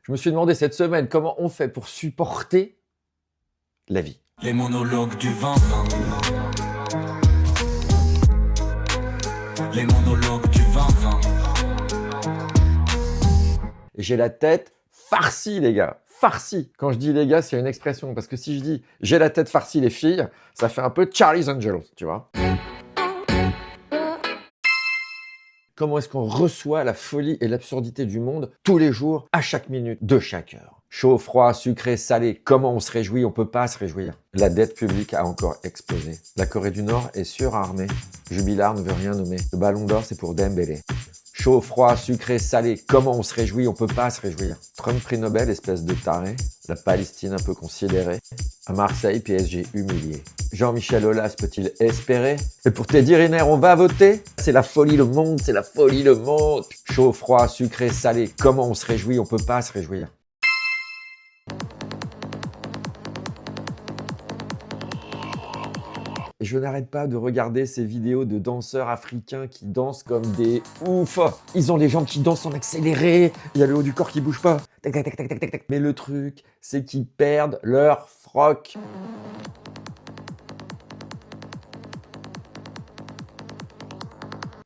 Je me suis demandé cette semaine comment on fait pour supporter la vie. Les monologues du vin. Les monologues du vin. J'ai la tête farcie, les gars. Farcie. Quand je dis les gars, c'est une expression. Parce que si je dis j'ai la tête farcie, les filles, ça fait un peu Charlie's Angels, tu vois. Comment est-ce qu'on reçoit la folie et l'absurdité du monde tous les jours, à chaque minute, de chaque heure? Chaud, froid, sucré, salé, comment on se réjouit? On peut pas se réjouir. La dette publique a encore explosé. La Corée du Nord est surarmée. Jubilard ne veut rien nommer. Le ballon d'or, c'est pour Dembélé. Chaud, froid, sucré, salé, comment on se réjouit? On peut pas se réjouir. Trump prix Nobel, espèce de taré. La Palestine un peu considérée. À Marseille, PSG humilié. Jean-Michel Aulas peut-il espérer? Et pour Teddy Riner, on va voter? C'est la folie le monde, c'est la folie le monde. Chaud, froid, sucré, salé, comment on se réjouit? On peut pas se réjouir. Et je n'arrête pas de regarder ces vidéos de danseurs africains qui dansent comme des oufs. Ils ont les jambes qui dansent en accéléré. Il y a le haut du corps qui bouge pas. Tac, tac, tac, tac, tac, tac. Mais le truc, c'est qu'ils perdent leur froc.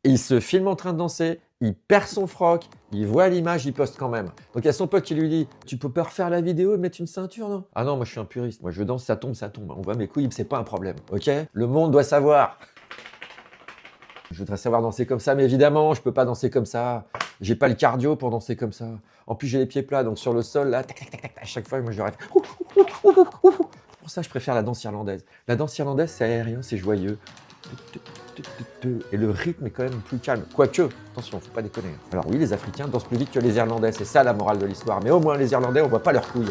Il se filme en train de danser, il perd son froc, il voit l'image, il poste quand même. Donc il y a son pote qui lui dit « Tu peux pas refaire la vidéo et mettre une ceinture, non ?» Ah non, moi je suis un puriste, moi je danse, ça tombe, ça tombe. On voit mes couilles, c'est pas un problème, ok? Le monde doit savoir. Je voudrais savoir danser comme ça, mais évidemment, je peux pas danser comme ça. J'ai pas le cardio pour danser comme ça. En plus, j'ai les pieds plats, donc sur le sol, là, tac, tac, tac, tac, à chaque fois, moi je rêve. Pour ça, je préfère la danse irlandaise. La danse irlandaise, c'est aérien, c'est joyeux. Et le rythme est quand même plus calme. Quoique, attention, faut pas déconner. Alors oui, les Africains dansent plus vite que les Irlandais, c'est ça la morale de l'histoire. Mais au moins, les Irlandais, on voit pas leurs couilles.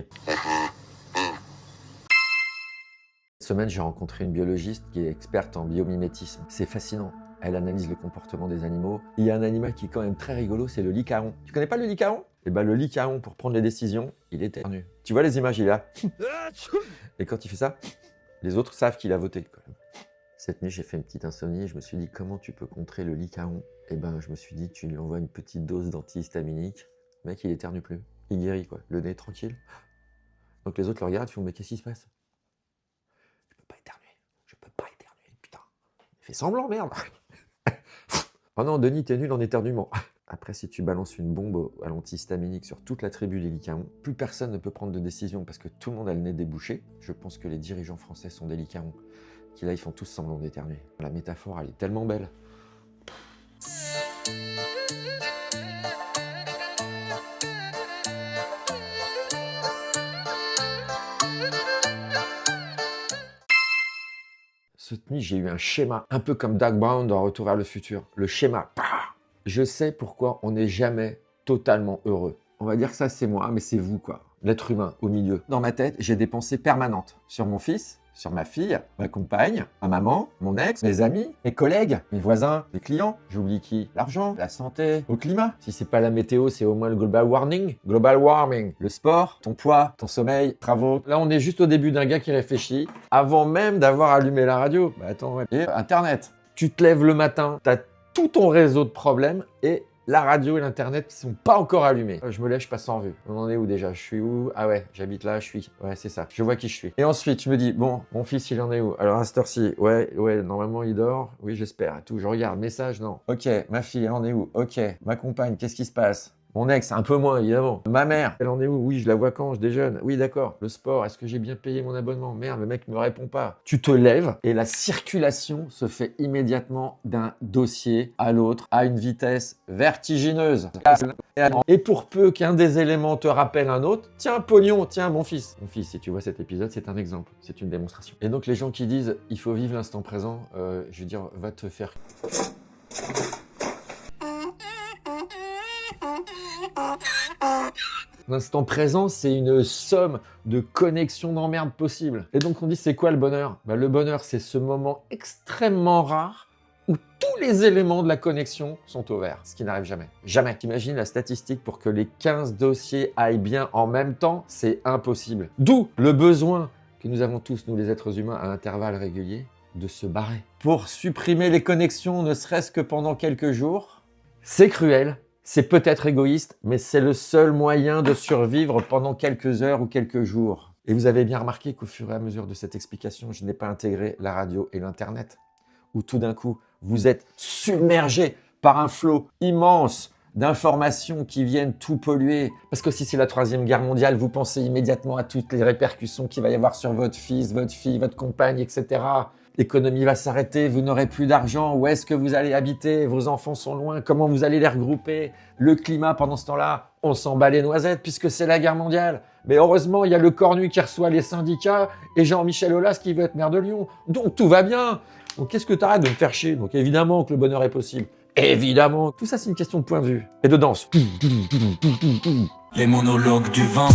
Cette semaine, j'ai rencontré une biologiste qui est experte en biomimétisme. C'est fascinant. Elle analyse le comportement des animaux. Il y a un animal qui est quand même très rigolo, c'est le lycaon. Tu connais pas le lycaon? Eh ben, le lycaon, pour prendre les décisions, il éternue. Tu vois les images, il est là. Et quand il fait ça, les autres savent qu'il a voté. Cette nuit, j'ai fait une petite insomnie et je me suis dit comment tu peux contrer le lycaon? Eh ben, je me suis dit, tu lui envoies une petite dose d'antihistaminique. Le mec, il éternue plus. Il guérit, quoi. Le nez tranquille. Donc les autres le regardent, ils font, mais qu'est-ce qui se passe? Je peux pas éternuer. Je peux pas éternuer, putain. Il fait semblant, merde. Oh non, Denis, t'es nul en éternuement. Après, si tu balances une bombe à l'antihistaminique sur toute la tribu des lycaons, plus personne ne peut prendre de décision parce que tout le monde a le nez débouché. Je pense que les dirigeants français sont des lycaons. Qui là, ils font tous semblant d'éternuer. La métaphore, elle est tellement belle. Cette nuit, j'ai eu un schéma, un peu comme Doc Brown dans Retour vers le futur. Le schéma. Je sais pourquoi on n'est jamais totalement heureux. On va dire que ça, c'est moi, mais c'est vous, quoi. L'être humain, au milieu. Dans ma tête, j'ai des pensées permanentes sur mon fils, sur ma fille, ma compagne, ma maman, mon ex, mes amis, mes collègues, mes voisins, mes clients. J'oublie qui? L'argent, la santé, le climat. Si c'est pas la météo, c'est au moins le global warming. Global warming. Le sport, ton poids, ton sommeil, travaux. Là, on est juste au début d'un gars qui réfléchit avant même d'avoir allumé la radio. Bah attends, ouais. Et Internet. Tu te lèves le matin, t'as tout ton réseau de problèmes et la radio et l'internet qui sont pas encore allumés. Je me lève, je passe en revue. On en est où déjà? Je suis où? Ah ouais, j'habite là, je suis. Ouais, c'est ça. Je vois qui je suis. Et ensuite, je me dis, bon, mon fils, il en est où? Alors à cette heure-ci, ouais, normalement, il dort. Oui, j'espère. Et tout, je regarde. Message, non. Ok, ma fille, elle en est où? Ok, ma compagne, qu'est-ce qui se passe? Mon ex, un peu moins, évidemment. Ma mère, elle en est où? Oui, je la vois quand je déjeune. Oui, d'accord. Le sport, est-ce que j'ai bien payé mon abonnement? Merde, le mec me répond pas. Tu te lèves et la circulation se fait immédiatement d'un dossier à l'autre à une vitesse vertigineuse. Et pour peu qu'un des éléments te rappelle un autre, tiens, pognon, tiens, mon fils. Mon fils, si tu vois cet épisode, c'est un exemple. C'est une démonstration. Et donc, les gens qui disent, il faut vivre l'instant présent, je veux dire, va te faire... L'instant présent, c'est une somme de connexions d'emmerde possibles. Et donc on dit, c'est quoi le bonheur? Le bonheur, c'est ce moment extrêmement rare où tous les éléments de la connexion sont au vert, ce qui n'arrive jamais. Jamais. T'imagines la statistique pour que les 15 dossiers aillent bien en même temps? C'est impossible. D'où le besoin que nous avons tous, nous les êtres humains, à intervalles réguliers, de se barrer. Pour supprimer les connexions, ne serait-ce que pendant quelques jours, c'est cruel. C'est peut-être égoïste, mais c'est le seul moyen de survivre pendant quelques heures ou quelques jours. Et vous avez bien remarqué qu'au fur et à mesure de cette explication, je n'ai pas intégré la radio et l'Internet, où tout d'un coup, vous êtes submergé par un flot immense d'informations qui viennent tout polluer. Parce que si c'est la Troisième Guerre mondiale, vous pensez immédiatement à toutes les répercussions qu'il va y avoir sur votre fils, votre fille, votre compagne, etc. L'économie va s'arrêter, vous n'aurez plus d'argent, où est-ce que vous allez habiter, vos enfants sont loin, comment vous allez les regrouper, le climat pendant ce temps-là, on s'en bat les noisettes puisque c'est la guerre mondiale. Mais heureusement, il y a le Cornu qui reçoit les syndicats et Jean-Michel Aulas qui veut être maire de Lyon. Donc tout va bien. Donc qu'est-ce que t'arrêtes de me faire chier? Donc évidemment que le bonheur est possible. Évidemment. Tout ça, c'est une question de point de vue et de danse. Les monologues du vent.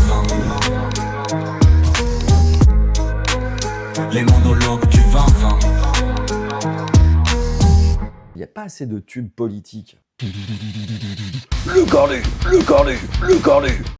Les monologues du vent. Il n'y a pas assez de tubes politiques. Le cornu, le cornu, le cornu.